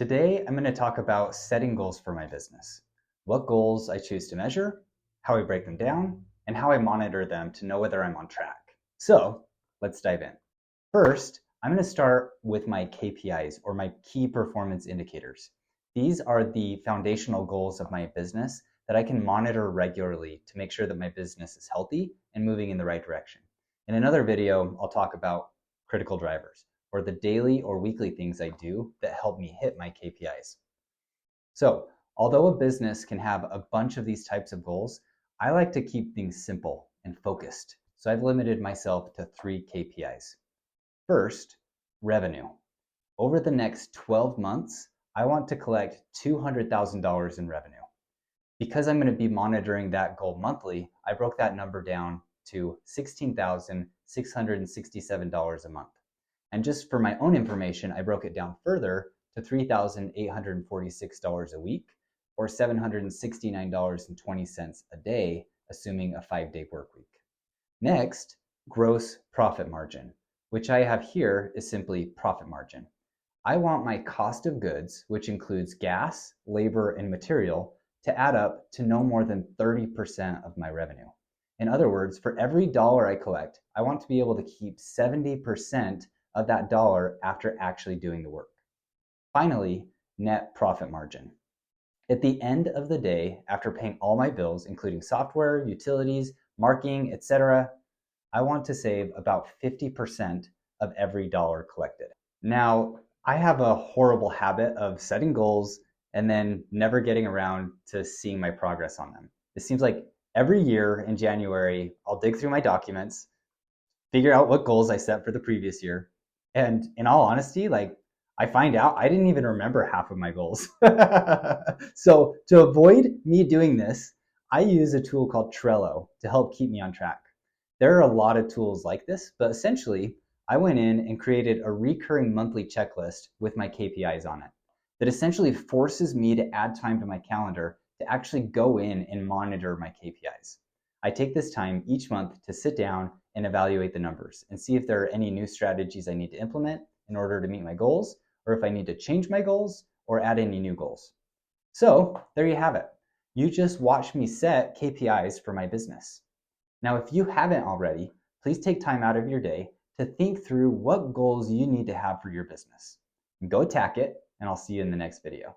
Today, I'm going to talk about setting goals for my business, what goals I choose to measure, how I break them down, and how I monitor them to know whether I'm on track. So let's dive in. First, I'm going to start with my KPIs, or my key performance indicators. These are the foundational goals of my business that I can monitor regularly to make sure that my business is healthy and moving in the right direction. In another video, I'll talk about critical drivers, or the daily or weekly things I do that help me hit my KPIs. So, although a business can have a bunch of these types of goals, I like to keep things simple and focused. So I've limited myself to 3 KPIs. First, revenue. Over the next 12 months, I want to collect $200,000 in revenue. Because I'm going to be monitoring that goal monthly, I broke that number down to $16,667 a month. And just for my own information, I broke it down further to $3,846 a week, or $769.20 a day, assuming a 5-day work week. Next, gross profit margin, which I have here is simply profit margin. I want my cost of goods, which includes gas, labor, and material, to add up to no more than 30% of my revenue. In other words, for every dollar I collect, I want to be able to keep 70% of that dollar after actually doing the work. Finally, net profit margin. At the end of the day, after paying all my bills, including software, utilities, marketing, etc., I want to save about 50% of every dollar collected. Now, I have a horrible habit of setting goals and then never getting around to seeing my progress on them. It seems like every year in January, I'll dig through my documents, figure out what goals I set for the previous year, and in all honesty, I find out I didn't even remember half of my goals. So to avoid me doing this, I use a tool called Trello to help keep me on track. There are a lot of tools like this, but essentially, I went in and created a recurring monthly checklist with my KPIs on it that essentially forces me to add time to my calendar to actually go in and monitor my KPIs. I take this time each month to sit down and evaluate the numbers and see if there are any new strategies I need to implement in order to meet my goals, or if I need to change my goals or add any new goals. So there you have it. You just watched me set KPIs for my business. Now, if you haven't already, please take time out of your day to think through what goals you need to have for your business. Go attack it, and I'll see you in the next video.